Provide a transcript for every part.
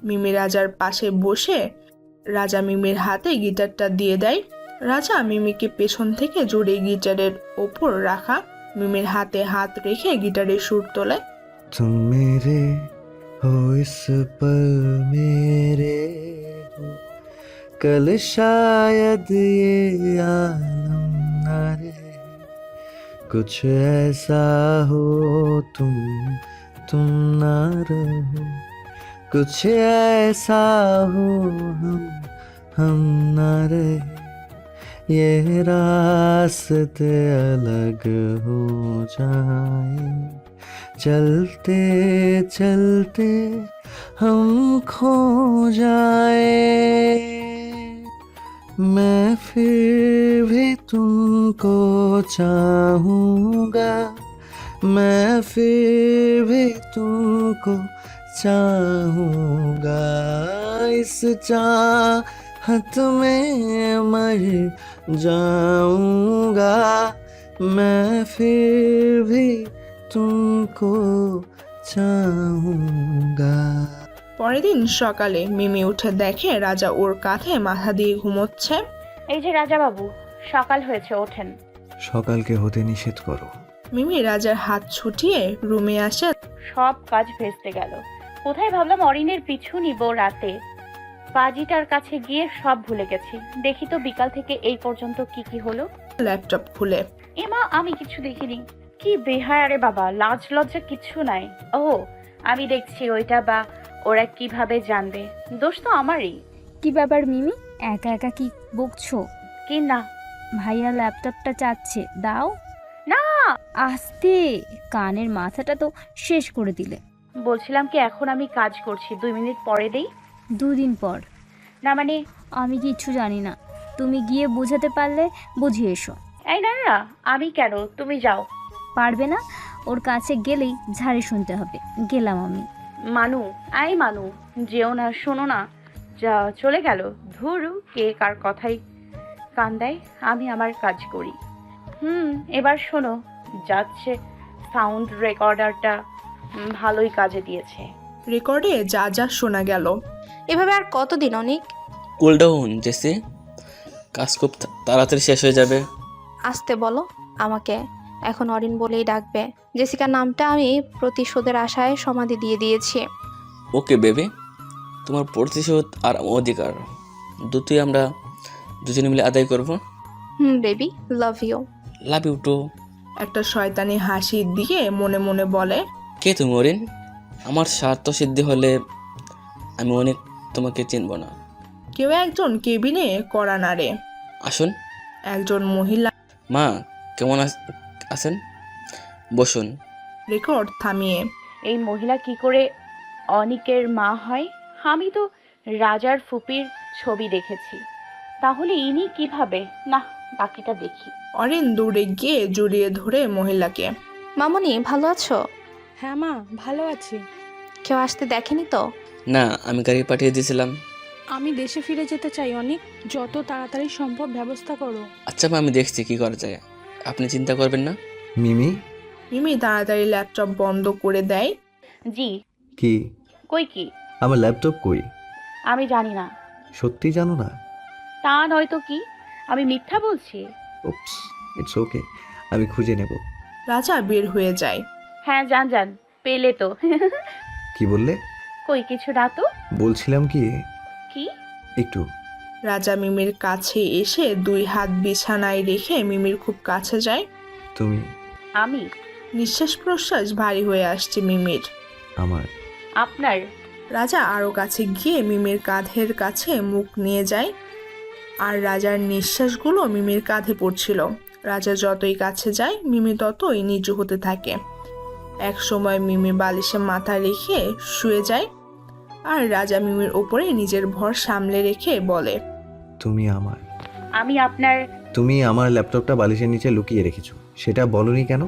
মিমি রাজার পাশে বসে রাজা মিমির হাতে গিটারটা দিয়ে দেয়। রাজা মিমিকে পেছন থেকে জড়িয়ে গিটারের ওপর রাখা মিমির হাতে হাত রেখে গিটারের সুর তোলে। तुम मेरे हो इस पल मेरे हो, कल शायद ये आलम न रहे, कुछ ऐसा हो तुम ना रहो, कुछ ऐसा हो हम ना रहे, ये रास्ते अलग हो जाए, चलते चलते हम खो जाए, मैं फिर भी तुमको चाहूँगा, मैं फिर भी तुमको चाहूँगा, इस चाहत में मर जाऊँगा, मैं फिर भी तुमको चाहूँगा। পরের দিন সকালে মিমি উঠে দেখে রাজা ওর কাঁধে মাথা দিয়ে ঘুমোচ্ছে। এই যে রাজা বাবু, সকাল হয়েছে, ওঠেন। সকালকে হতে নিষেধ করো। মিমি রাজার হাত ছুটিয়ে রুমে আসে। সব কাজ ভেস্তে গেল। কোথায় ভাবলাম অরিনের পিছু নিব রাতে, পাজিটার কাছে গিয়ে সব ভুলে গেছি। দেখি তো বিকাল থেকে এই পর্যন্ত কি কি হলো। ল্যাপটপ খুলে। এমা, আমি কিছু দেখিনি। কি বেহায় রে বাবা, লাজ লজ্জা কিছু নাই। ও, আমি দেখছি ওইটা, বা ওরা কিভাবে জানবে? দোষ তো আমারই। কি ব্যাপার মিমি, একা একা কি বকছো? কি না? ভাইয়া ল্যাপটপটা চাচ্ছে, দাও না। আস্তে, কানের মাথাটা তো শেষ করে দিলে। বলছিলাম কি, এখন আমি কাজ করছি, 2 মিনিট পরে দেই। 2 দিন পর? না মানে, আমি কিচ্ছু জানি না, তুমি গিয়ে বোঝাতে পারলে বুঝিয়ে এসো। এই না না, আমি কেন, তুমি যাও। পারবে না? ওর কাছে গেলেই ঝাড়ি শুনতে হবে। গেলাম আমি। মানু, মানু, যেও না, শোনো না। যা চলে গেল। ধুরু, কে কার কথাই কান দেয়। আমি আমার কাজ করি। এবার শোনো, যাচ্ছে সাউন্ড রেকর্ডারটা ভালোই কাজে দিয়েছে। রেকর্ডে যা যা শোনা গেল। এভাবে আর কতদিন অনিক? কুল ডাউন জেসি, কাজ খুব তাড়াতাড়ি শেষ হয়ে যাবে। আসতে বলো আমাকে, এখন অরিন বলেই ডাকবে। জেসিকার নামটা আমি প্রতিশোধের আশায় সমাধি দিয়ে দিয়েছি। ওকে বেবি, তোমার প্রতিশোধ আর অধিকার দুটোই আমরা দুজনে মিলে আদায় করব। Baby, love you. Love you too. একটা শয়তানি হাসির দিকে মনে মনে বলে, কে তুমি অরিন? আমার স্বার্থ সিদ্ধি হলে আমি অনেক তোমাকে চিনব না। কেউ একজন কেবিনে কড়া নাড়ে। আসুন। একজন মহিলা মা, কেমন আছেন? বসুন। রেকর্ড থামিয়ে। এই মহিলা কি করে অনিকের মা হয়? আমি তো রাজার ফুপির ছবি দেখেছি, তাহলে ইনি কিভাবে? না, বাকিটা দেখি। অরিন দৌড়ে গিয়ে জড়িয়ে ধরে মহিলাকে। মামনি, ভালো আছো? হ্যাঁ মা, ভালো আছি। কেউ আসতে দেখেনি তো? না, আমি গাড়ি পাঠিয়ে দিয়েছিলাম। আমি দেশে ফিরে যেতে চাই অনেক, যত তাড়াতাড়ি সম্ভব ব্যবস্থা করো। আচ্ছা মা, আমি দেখছি কি করা যায়, আপনি চিন্তা করবেন না। মিমি। মিমি তাড়াতাড়ি ল্যাপটপ বন্ধ করে দেয়। জি। কি? কই কি? আমার ল্যাপটপ কই? আমি জানি না। সত্যি জানো না? তা নয়তো কি, আমি মিথ্যা বলছি? উপস, ইটস ওকে, আমি খুঁজে নেব। রাজা বের হয়ে যায়। হ্যাঁ, যান, পেলে তো। কি বললে? কই কিছু না তো। বলছিলাম কি, কি? একটু। রাজা মিমির কাছে এসে 2 হাত বিছানায় রেখে মিমির খুব কাছে যায়। তুমি? আমি? নিঃশ্বাস প্রশ্বাস ভারী হয়ে আসছে মিমির। আমার? আপনার? রাজা আরও কাছে গিয়ে মিমির কাঁধের কাছে মুখ নিয়ে যায়, আর রাজার নিঃশ্বাসগুলো মিমির কাঁধে পড়ছিল। রাজা যতই কাছে যায় মিমি ততই নিচু হতে থাকে। এক সময় মিমি বালিশে মাথা রেখে শুয়ে যায়, আর রাজা মিমির ওপরে নিজের ভর সামলে রেখে বলে, তুমি আমার। আমি আপনার? তুমি আমার ল্যাপটপটা বালিশের নিচে লুকিয়ে রেখেছো, সেটা বলনি কেন?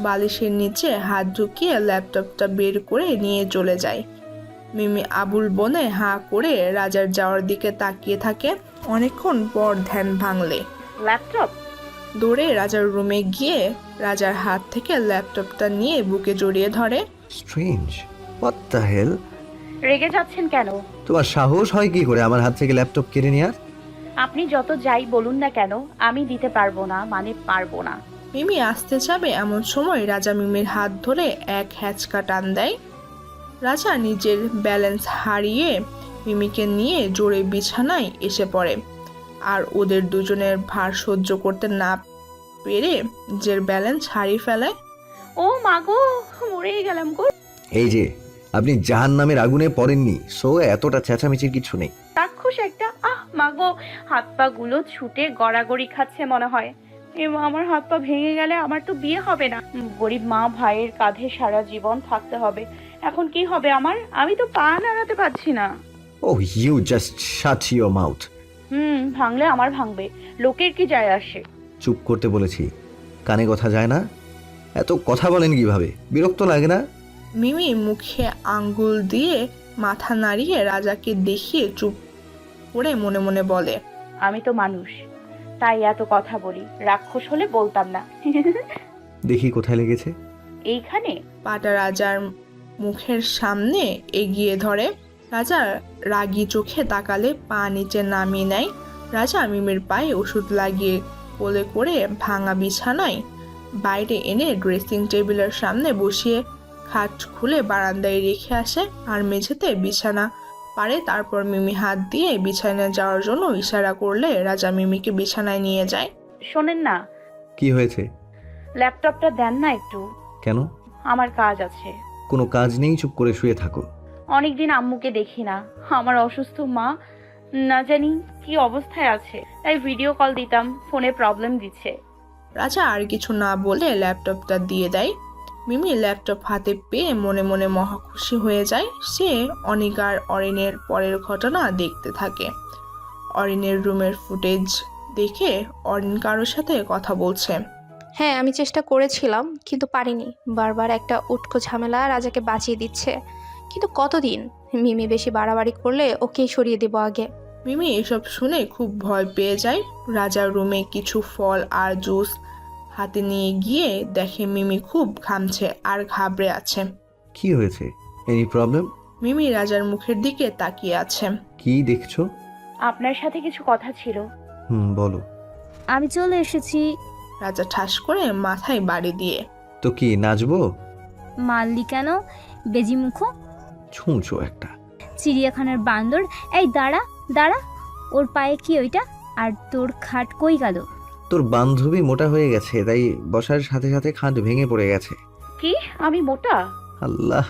বালিশের নিচে হাত ঢুকিয়ে ল্যাপটপটা বের করে নিয়ে চলে যায়। মিমি আবুল বনে হাঁ করে রাজার যাওয়ার দিকে তাকিয়ে থাকে। অনেকক্ষণ পর ধ্যান ভাঙলে ল্যাপটপ দৌড়ে রাজার রুমে গিয়ে রাজার হাত থেকে ল্যাপটপটা নিয়ে বুকে জড়িয়ে ধরে। Strange, what the hell? রেগে যাচ্ছেন কেন? তোমার সাহস হয় কি করে আমার হাত থেকে ল্যাপটপ কেড়ে নেওয়ার? আপনি যত যাই বলুন না কেন, আমি দিতে পারবো না, মানে পারবো না। মিমি আসতে যাবে এমন সময় রাজা মিমির হাত ধরে এক হ্যাচকা টান দেয়। রাজা নিজের ব্যালেন্স হারিয়ে মিমিকে নিয়ে জোরে বিছানায় এসে পড়ে, আর ওদের দুজনের ভার সহ্য করতে না পেরে নিজের ব্যালেন্স হারিয়ে ফেলে। ও মাগো, মরেই গেলাম গো। এই যে, আপনি জাহান্নামের আগুনে পড়েননি, সো এতটা চেঁচামেচির কিছু নেই। রাক্ষস একটা। মাগো, হাত পা গুলো ছুটে গড়াগড়ি খাচ্ছে মনে হয়। আমার হাত পা ভেঙে গেলে আমার তো বিয়ে হবে না। গরিব মা ভাইয়ের কাঁধে সারা জীবন থাকতে হবে। এখন কি হবে আমার? আমি তো পা নাড়াতে পারছি না। Oh, you just shut your mouth. ভাঙলে আমার ভাঙবে, লোকের কি যায় আসে? চুপ করতে বলেছি, কানে কথা যায় না? এত কথা বলেন কিভাবে? বিরক্ত লাগে না? মিমি মুখে আঙ্গুল দিয়ে মাথা নাড়িয়ে রাজাকে দেখিয়ে চুপ করে মনে মনে বলে, আমি তো মানুষ, তাই এত কথা বলি। রাক্ষস হলে বলতাম না। দেখি কোথায় লেগেছে। এইখানে। পাটা রাজার মুখের সামনে এগিয়ে ধরে। রাজা রাগী চোখে তাকালে পা নিচে নামিয়ে নেয়। রাজা মিমির পায়ে ওষুধ লাগিয়ে কোলে করে ভাঙা বিছানায় বাইরে এনে ড্রেসিং টেবিলের সামনে বসিয়ে খাট খুলে বারান্দায় রেখে আসে, আর মেঝেতে বিছানা পারে। তারপর মিমি হাত দিয়ে বিছানায় যাওয়ার জন্য ইশারা করলে রাজা মিমিকে বিছানায় নিয়ে যায়। শোনেন না, কি হয়েছে? ল্যাপটপটা দেন না একটু, কেন? আমার কাজ আছে। কোনো কাজ নেই, চুপ করে শুয়ে থাকো। অনেকদিন আম্মুকে দেখি না। আমার অসুস্থ মা না জানি কি অবস্থায় আছে, তাই ভিডিও কল দিতাম, ফোনে প্রবলেম দিচ্ছে। রাজা আর কিছু না বলে ল্যাপটপটা দিয়ে দেয়। মিমি ল্যাপটপ হাতে পেয়ে মনে মনে মহা খুশি হয়ে যায়। সে অনিকার অরিনের পরের ঘটনা দেখতে থাকে। অরিনের রুমের ফুটেজ দেখে অরিন কারোর সাথে কথা বলছে। হ্যাঁ, আমি চেষ্টা করেছিলাম কিন্তু পারিনি। বারবার একটা উটকো ঝামেলা রাজাকে বাঁচিয়ে দিচ্ছে। কিন্তু কতদিন? মিমি বেশি বাড়াবাড়ি করলে ওকেই সরিয়ে দেবো আগে। মিমি এসব শুনে খুব ভয় পেয়ে যায়। রাজার রুমে কিছু ফল আর জুস হাতে নিয়ে গিয়ে দেখে মিমি খুব ঘামছে আর ঘাবড়ে আছে। কি হয়েছে? Any problem? মিমি রাজার মুখের দিকে তাকিয়ে আছে। কি দেখছো? আপনার সাথে কিছু কথা ছিল। বলো। আমি চলে এসেছি। রাজা ঠাস করে মাথায় বাড়ি দিয়ে, তো কি নাচবো? মারলি কেন বেজিমুখো? ছুঁচো একটা। চিড়িয়াখানার বান্দর। এই দাঁড়া দাঁড়া, ওর পায়ে কি ওইটা? আর তোর খাট কই গেল? তোর বান্ধবী মোটা হয়ে গেছে, তাই বসার সাথে সাথে খাট ভেঙে পড়ে গেছে। কি আমি মোটা? আল্লাহ,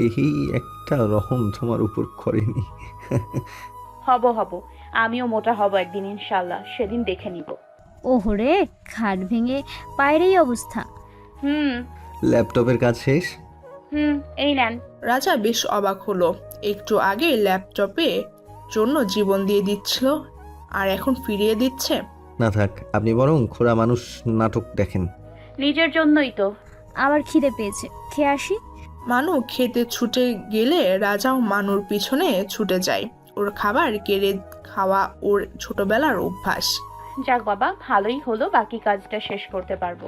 এই একটা রহম তোমার উপর করেনি। হব, আমিও মোটা হব একদিন ইনশাল্লাহ, সেদিন দেখে নিব। ওহরে, খাট ভেঙে পায়ের এই অবস্থা। ল্যাপটপের কাজ শেষ? এই নেন। রাজা বেশ অবাক হলো। একটু আগে ল্যাপটপে জন্য জীবন দিয়ে দিচ্ছিল, আর এখন ফিরিয়ে দিচ্ছে। না থাক, আপনি বরং খোড়া মানুষ নাটক দেখেন। নিজের জন্যই তো। আবার খিদে পেয়েছে, খেয়ে আসি। মানু খেতে ছুটে গেলে রাজাও মানুর পিছনে ছুটে যায়। ওর খাবার কেড়ে খাওয়া ওর ছোটবেলার অভ্যাস। যাক বাবা, ভালোই হলো, বাকি কাজটা শেষ করতে পারবো।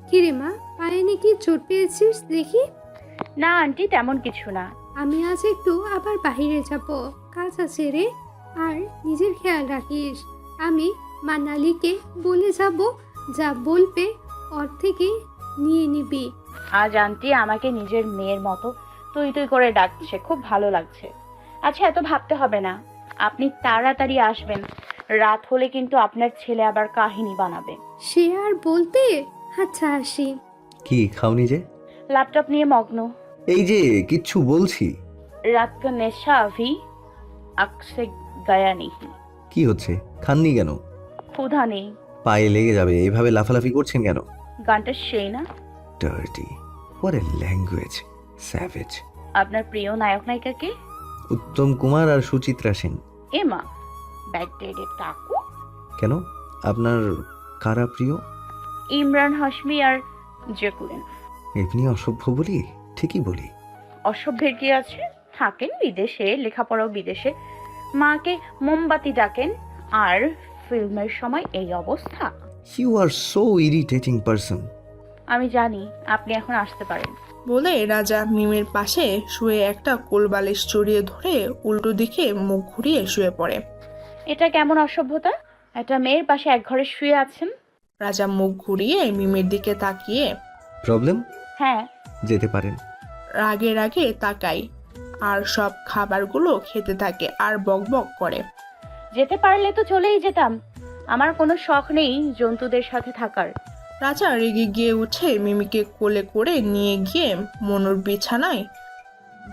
কিরে মা, পায়ে নাকি চোট পেয়েছিস দেখি? না আন্টি, তেমন কিছু না। আমি আজ একটু আবার বাইরে যাব, কাজ আছে রে। আর নিজের খেয়াল রাখিস। আমি মানালিকে বলে যাব, যা বলবে ওর থেকে নিয়ে নিবি। আজ আন্টি আমাকে নিজের মেয়ের মতো তুই তুই করে ডাকছে, খুব ভালো লাগছে। আচ্ছা, এত ভাবতে হবে না, আপনি তাড়াতাড়ি আসবেন। রাত হলে কিন্তু আপনার ছেলে আবার কাহিনী বানাবে। সে আর বলতে। আচ্ছা আসি। কি খাওনি যে? ল্যাপটপ নিয়ে মগ্ন। এই যে কিচ্ছু বলছি। রাত কা নেশা अभी आँख से गया नहीं। কি হচ্ছে? খাননি কেন? ক্ষুধা নেই। পায়ে লেগে যাবে, এইভাবে লাফালাফি করছেন কেন? গানটা সেই না? Dirty, what a language, savage. আপনার প্রিয় নায়ক নায়িকা কে? উত্তম কুমার আর সুচিত্রা সেন। এমা, ব্যাকডেটেড কাকু। কেন, আপনার কারা প্রিয়? ইমরান হাশমি আর জ্যাকুলিন। এমনি অসভ্য বলি? ঠিকই বলি। অসভ্যের কি আছে? থাকেন বিদেশে, লেখাপড়াও বিদেশে, মাকে মোমবাতি ডাকেন, আর ফিল্মের সময় এই অবস্থা। You are so irritating person. আমি জানি, আপনি এখন আসতে পারেন। বলে রাজা মিমের পাশে শুয়ে একটা কোলবালিশ জড়িয়ে ধরে উল্টো দিকে মুখ ঘুরিয়ে শুয়ে পড়ে। এটা কেমন অসভ্যতা? একটা মেয়ের পাশে এক ঘরে শুয়ে আছেন। রাজা মুখ ঘুরিয়ে মিমের দিকে তাকিয়ে প্রবলেম? হ্যাঁ, যেতে পারেন। রাগে রাগে তাকায় আর সব খাবারগুলো খেতে থাকে আর বকবক করে। যেতে পারলে তো চলেই যেতাম। আমার কোনো শখ নেই জন্তুদের সাথে থাকার। রাজা রেগে গিয়ে উঠে মিমিকে কোলে করে নিয়ে গিয়ে মনুর বিছানায়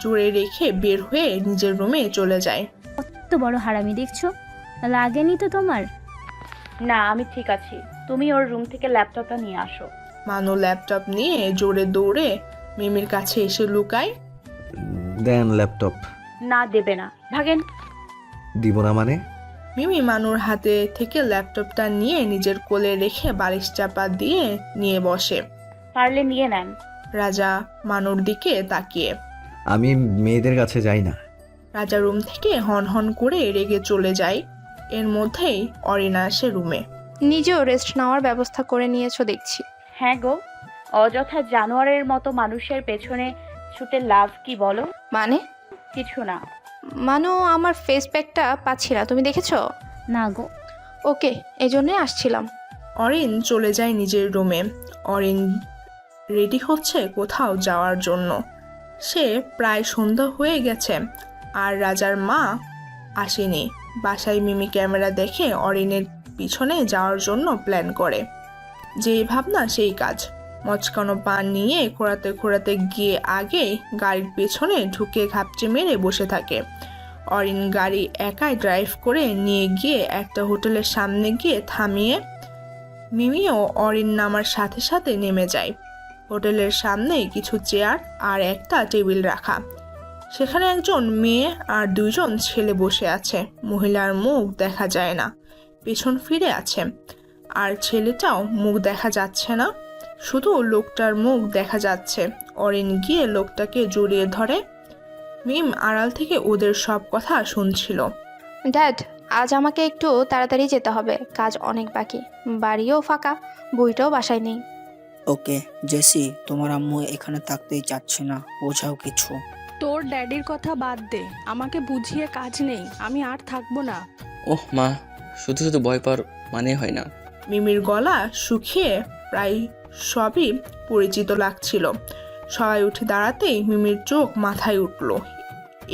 জোরে রেখে বের হয়ে নিজের রুমে চলে যায়। কত বড় হারামি দেখছো, লাগেনি তো তোমার? না, আমি ঠিক আছি। তুমি ওর রুম থেকে ল্যাপটপটা নিয়ে আসো। মানু ল্যাপটপ নিয়ে জোরে দৌড়ে মিমির কাছে এসে লুকায়। দেন ল্যাপটপ। না, দেবে না, ভাগেন। দিব না মানে? মিমি মানুর হাতে থেকে ল্যাপটপটা নিয়ে নিজের কোলে রেখে বালিশ চাপা দিয়ে নিয়ে বসে। পারলে নিয়ে নেন। রাজা মানুর দিকে তাকিয়ে। আমি মেয়েদের কাছে যাই না। রাজা রুম থেকে হন হন করে রেগে চলে যায়। এর মধ্যেই অরিনা আসে রুমে। নিজেও রেস্ট নেওয়ার ব্যবস্থা করে নিয়েছো দেখছি। হ্যাঁ গো, অযথা জানোয়ারের মতো মানুষের পেছনে ছুটে লাভ কি বলো? মানে? কিছু না। মানু, আমার ফেস প্যাকটা পাচ্ছি না, তুমি দেখেছো? না গো। ওকে, এই জন্যই আসছিলাম। অরিন চলে যায় নিজের রুমে। অরিন রেডি হচ্ছে কোথাও যাওয়ার জন্য। সে প্রায় সন্ধ্যা হয়ে গেছে আর রাজার মা আসেনি। বাসায় মিমি ক্যামেরা দেখে অরিনের পিছনে যাওয়ার জন্য প্ল্যান করে। যেই ভাবনা সেই কাজ। মচকানো পান নিয়ে খোঁড়াতে খোঁড়াতে গিয়ে আগে গাড়ির পেছনে ঢুকে ঘাপচে মেরে বসে থাকে। অরিন গাড়ি একাই ড্রাইভ করে নিয়ে গিয়ে একটা হোটেলের সামনে গিয়ে থামিয়ে মিমিও অরিন নামার সাথে সাথে নেমে যায়। হোটেলের সামনেই কিছু চেয়ার আর একটা টেবিল রাখা। সেখানে একজন মেয়ে আর দুইজন ছেলে বসে আছে। মহিলার মুখ দেখা যায় না, পেছন ফিরে আছে। আর ছেলেটাও মুখ দেখা যাচ্ছে না, শুধু লোকটার মুখ দেখা যাচ্ছে। অরিন গিয়ে লোকটাকে জড়িয়ে ধরে। মিম আড়াল থেকে ওদের সব কথা শুনছিল। ড্যাড, আজ আমাকে একটু তাড়াতাড়ি যেতে হবে, কাজ অনেক বাকি। বাড়িও ফাঁকা, বইটাও বাসায় নেই। ওকে জেসি, তোমার আম্মু এখানে থাকতেই চাচ্ছে না, বোঝাও কিছু। তোর ড্যাডির কথা বাদ দে, আমাকে বুঝিয়ে কাজ নেই, আমি আর থাকবো না। ওহ মা, শুধু শুধু ভয় পাওয়ার মানে হয় না। মিমির গলা শুকিয়ে প্রায় সবই পরিচিত লাগছিল। সবাই উঠে দাঁড়াতেই মিমির চোখ মাথায় উঠল।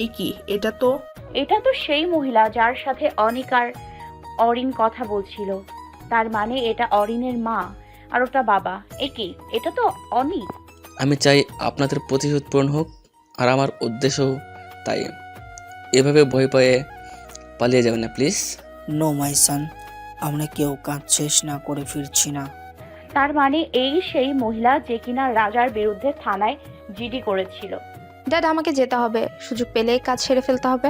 এ কি, এটা তো সেই মহিলা যার সাথে অনিক আর অরিন কথা বলছিল। তার মানে এটা অরিনের মা আর ওটা বাবা। এটা তো অনিক। আমি চাই আপনাদের প্রতিশোধ পূরণ হোক, আর আমার উদ্দেশ্যও তাই। এভাবে ভয় পেয়ে পালিয়ে যাবেন না প্লিজ। নো মাই সান, আমরা কেউ কাজ শেষ না করে ফিরছি না। তার মানে সেই মহিলা যে কিনা রাজার বিরুদ্ধে থানায় জিডি করেছিল। ড্যাড, আমাকে যেতে হবে, সুযোগ পেলেই কাজ সেরে ফেলতে হবে।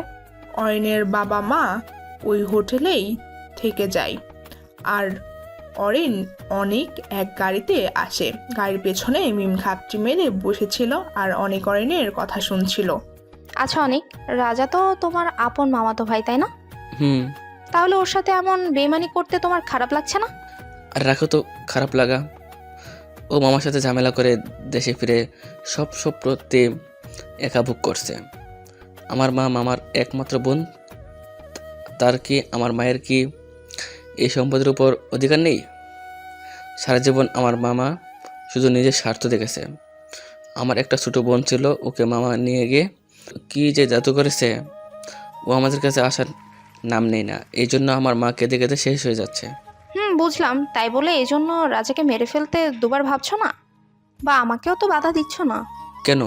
অরিনের বাবা মা ওই হোটেলেই থেকে যায়। আর অরিন অনেক এক গাড়িতে আসে। গাড়ির পেছনে মিম ঘাপটি মেরে বসেছিল আর অনেক অরিনের কথা শুনছিল। আচ্ছা অনিক, রাজা তো তোমার আপন মামাতো ভাই, তাই না? হুম। তাহলে ওর সাথে এমন বেইমানি করতে তোমার খারাপ লাগছে না? আর রাখো তো খারাপ লাগা। ও মামার সাথে ঝামেলা করে দেশে ফিরে সব প্রতি একা ভোগ করছে। আমার মা মামার একমাত্র বোন, তার কি আমার মায়ের কি এই সম্পদের উপর অধিকার নেই? সারা জীবন আমার মামা শুধু নিজের স্বার্থ দেখেছে। আমার একটা ছোট বোন ছিল, ওকে মামা নিয়ে গিয়ে কি যে জাদু করেছে, ও আমাদের কাছে আসার নাম নেই না। এই জন্য আমার মা কেঁদে কেঁদে শেষ হয়ে যাচ্ছে। বুঝলাম, তাই বলে এই জন্য রাজাকে মেরে ফেলতে দুবার ভাবছো না? বা আমাকেও তো বাধা দিচ্ছ না? কেন,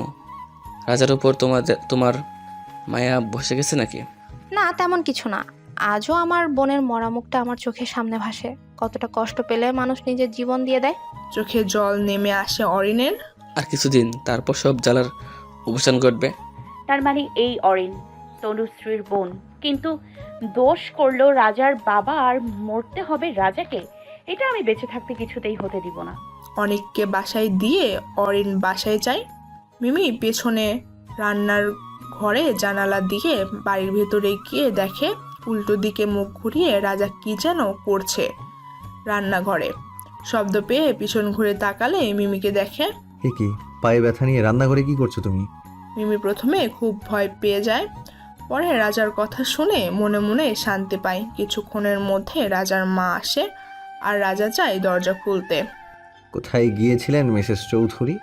রাজার উপর তোমার মায়া বসে গেছে নাকি? না, তেমন কিছু না। আজও আমার বোনের মরা মুখটা আমার চোখের সামনে ভাসে। কতটা কষ্ট পেলে মানুষ নিজের জীবন দিয়ে দেয়। চোখে জল নেমে আসে অরিনের। আর কিছুদিন তারপর সব জ্বালার অবসান ঘটবে। তার মানে এই অরিন তনুশ্রীর বোন, কিন্তু দোষ করলো রাজার বাবা আর মরতে হবে রাজাকে। এটা আমি বেঁচে থাকতে কিছুতেই হতে দিব না। অনেককে বাসায় দিয়ে অরিন বাসায় যায়। মিমি পেছনে রান্নার ঘরে জানালা দিয়ে বাড়ির ভেতরে গিয়ে দেখে উল্টো দিকে মুখ ঘুরিয়ে রাজা কি যেন করছে রান্নাঘরে। শব্দ পেয়ে পিছন ঘুরে তাকালে মিমিকে দেখে। কি পায়ে ব্যথা নিয়ে রান্নাঘরে কি করছো তুমি? মিমি প্রথমে খুব ভয় পেয়ে যায়, পরে রাজার কথা শুনে মনে মনে শান্তি পায়। কিছুক্ষণের মধ্যে রাজার মা আসে আর রাজা চায় দরজা খুলতে। কোথায় গিয়েছিলেন মিসেস চৌধুরী?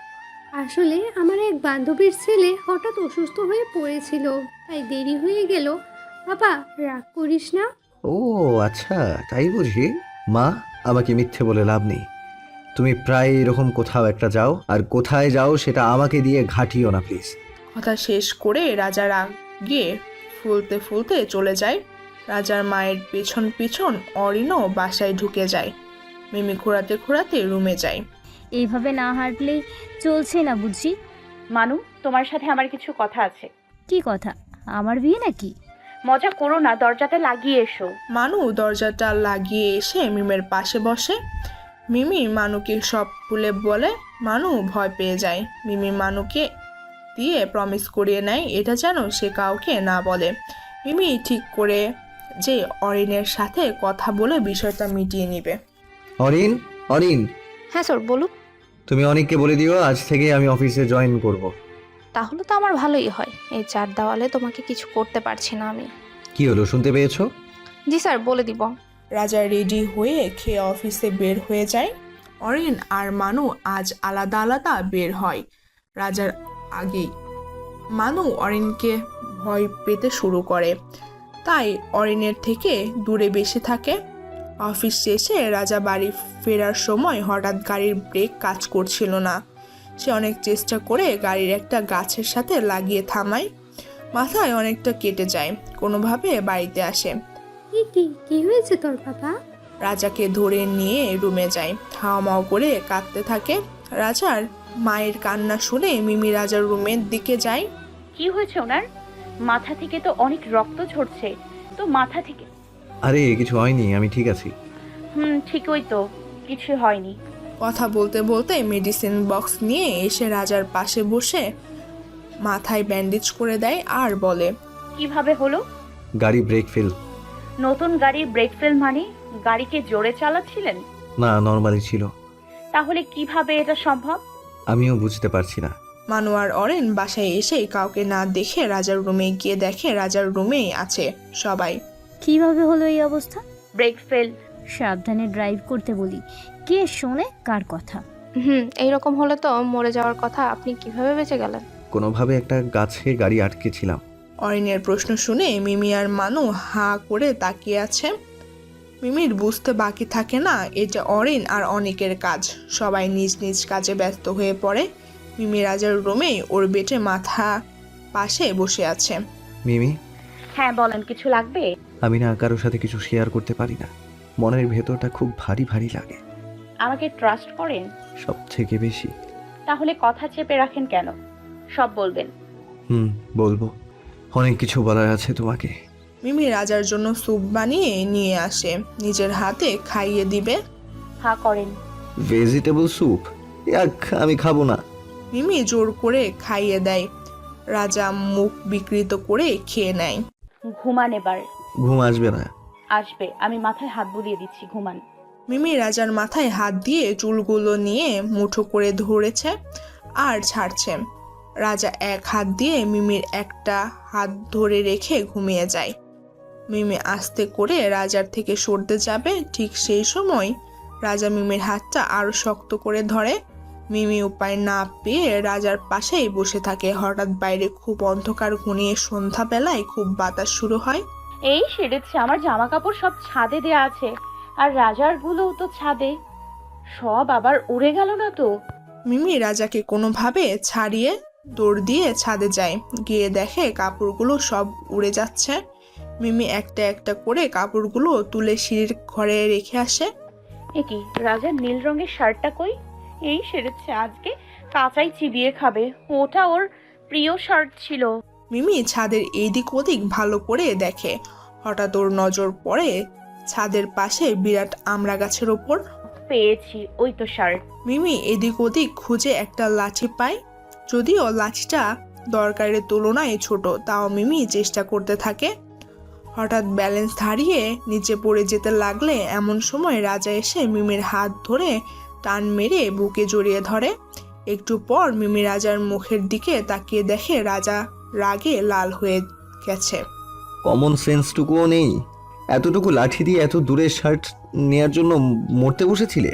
আসলে আমার এক বান্ধবীর ছেলে হঠাৎ অসুস্থ হয়ে পড়েছিল, তাই দেরি হয়ে গেল। বাবা, রাগ করিস না। ও আচ্ছা, তাই বুঝি। মা, আমাকে মিথ্যে বলে লাভ নেই। তুমি প্রায় এরকম কোথাও একটা যাও, আর কোথায় যাও সেটা আমাকে দিয়ে ঘাটিও না প্লিজ। কথা শেষ করে রাজা রাগে ফুলতে ফুলতে চলে যায়। রাজার মায়ের পেছন পেছন অরিনও বাসায় ঢুকে যায়। মিমি ঘোরাতে ঘোরাতে রুমে যায়। এইভাবে না হাঁটলেই চলছে না বুঝি। মানু, তোমার সাথে আমার কিছু কথা আছে। কি কথা? আমার বিয়ে নাকি? মজা করো না, দরজাটা লাগিয়ে এসো। মানু দরজাটা লাগিয়ে এসে মিমের পাশে বসে। মিমি মানুকে সব খুলে বলে। মানু ভয় পেয়ে যায়। মিমি মানুকে দিয়ে প্রমিস করিয়ে নেয় এটা যেন সে কাউকে না বলে। মিমি ঠিক করে যে অরিনের সাথে কথা বলে বিষয়টা মিটিয়ে নিবে। অরিন, অরিন, হ্যাঁ স্যার, বলুন। তুমি অনেককে বলে দিও আজ থেকে আমি অফিসে জয়েন করব। তাহলে তো আমার ভালোই হয়। এই চার দেওয়ালে তোমাকে কিছু করতে পারছি না আমি। কি হলো, শুনতে পেয়েছো? জি স্যার, বলে দিব। রাজা রেডি হয়ে খেয়ে অফিসে বের হয়ে যায়। অরিন আর মানু আজ আলাদা আলাদা বের হয় রাজার আগেই। মানু অরিনকে ভয় পেতে শুরু করে, তাই অরিনের থেকে দূরে বেশি থাকে। অফিস শেষে রাজা বাড়ি ফেরার সময় হঠাৎ গাড়ির ব্রেক কাজ করছিল না। সে অনেক চেষ্টা করে গাড়ির একটা গাছের সাথে লাগিয়ে থামায়। মাথায় অনেকটা কেটে যায়। কোনোভাবে বাড়িতে আসে। কি হয়েছে তোর বাবা? রাজাকে ধরে নিয়ে রুমে যায়। হাওমাও করে কাঁদতে থাকে। রাজার মায়ের কান্না শুনে মিমি রাজার রুমের দিকে যায়। কি হয়েছে ওনার? মাথা থেকে তো অনেক রক্ত ঝরছে। তো মাথা থেকে? আরে কিছু হয়নি, আমি ঠিক আছি। ঠিকই তো, কিছু হয়নি। কথা বলতে বলতে মেডিসিন বক্স নিয়ে এসে রাজার পাশে বসে মাথায় ব্যান্ডেজ করে দেয় আর বলে, কিভাবে হলো? গাড়ি ব্রেক ফেল। নতুন গাড়ির ব্রেক ফেল মানে গাড়িকে জোরে চালাচ্ছিলেন? না, নর্মালি ছিল। তাহলে কিভাবে এটা সম্ভব? আমিও বুঝতে পারছি না। মানু আর অরেন বাসায় এসে কাউকে না দেখে রাজার রুমে গিয়ে দেখে রাজার রুমেই আছে সবাই। কিভাবে হলো এই অবস্থা? Brake fail. সাবধানে ড্রাইভ করতে বলি, কে শোনে কার কথা? এইরকম হলে তো মরে যাওয়ার কথা। আপনি কিভাবে বেঁচে গেলেন? কোনোভাবে একটা গাছে গাড়ি আটকেছিলাম। অরিনের প্রশ্ন শুনে মিমি আর মানু হা করে তাকিয়ে আছে। মিমির বুঝতে বাকি থাকে না এটা অরিন আর অনেকের কাজ। সবাই নিজ নিজ কাজে ব্যস্ত হয়ে পড়ে। মিমি রাজার রুমে ওর বেটে মাথা পাশে বসে আছে। মিমি, হ্যাঁ বলেন, কিছু লাগবে? আমি না কারোর সাথে কিছু শেয়ার করতে পারি না। মনের ভেতরটা খুব ভারী ভারী লাগে। আমাকে ট্রাস্ট করেন? সব থেকে বেশি। তাহলে কথা চেপে রাখেন কেন? সব বলবেন। বলবো। অনেক কিছু বলার আছে তোমাকে। মিমি রাজার জন্য স্যুপ বানিয়ে নিয়ে আসে, নিজের হাতে খাইয়ে দিবে। হ্যাঁ করেন। Vegetable soup? আমি খাবো না। মিমি জোর করে খাইয়ে দেয়। রাজা মুখ বিকৃত করে খেয়ে নেয়। ঘুমান এবার। ঘুম আসবে না? আসবে, আমি মাথায় হাত বুলিয়ে দিচ্ছি, ঘুমান। মিমি রাজার মাথায় হাত দিয়ে চুলগুলো নিয়ে মুঠো করে ধরেছে আর ছাড়ছে। রাজা এক হাত দিয়ে মিমির একটা হাত ধরে রেখে ঘুমিয়ে যায়। মিমি আস্তে করে রাজার থেকে সরতে যাবে, ঠিক সেই সময় রাজা মিমির হাতটা আরো শক্ত করে ধরে। মিমি উপায় না পেয়ে রাজার পাশেই বসে থাকে। হঠাৎ বাইরে খুব অন্ধকার ঘনিয়ে সন্ধ্যাবেলায় খুব বাতাস শুরু হয়। এই সেরেছে, আমার জামা কাপড় সব ছাদে দেয়া আছে, আর রাজার গুলোও তো ছাদে। সব আবার উড়ে গেল না তো? মিমি রাজাকে কোনোভাবে ছাড়িয়ে দৌড় দিয়ে ছাদে যায়। গিয়ে দেখে কাপড়গুলো সব উড়ে যাচ্ছে। মিমি একটা একটা করে কাপড়গুলো তুলে সিঁড়ির ঘরে রেখে আসে। কি, রাজার নীল রঙের শার্টটা কই? এই সেরেছে, আজকে কাঁচাই চিবিয়ে খাবে। ওটা ওর প্রিয় শার্ট ছিল। মিমি ছাদের এদিক ওদিক ভালো করে দেখে। হঠাৎ ওর নজর পড়ে ছাদের পাশে বিরাট আমড়া গাছের ওপর। পেয়েছি, ওই তো শার্ট। মিমি এদিক ওদিক খুঁজে একটা লাঠি পায়। যদিও লাঠিটা দরকারের তুলনায় ছোট, তাও মিমি চেষ্টা করতে থাকে। হঠাৎ ব্যালেন্স হারিয়ে নিচে পড়ে যেতে লাগলে এমন সময় রাজা এসে মিমির হাত ধরে টান মেরে বুকে জড়িয়ে ধরে। একটু পর মিমি রাজার মুখের দিকে তাকিয়ে দেখে রাজা রাগে লাল হয়ে গেছে। কমন সেন্সটুকুও নেই? এতটুকু লাঠি দিয়ে এত দূরের শার্ট নেয়ার জন্য মরতে বসেছিলে?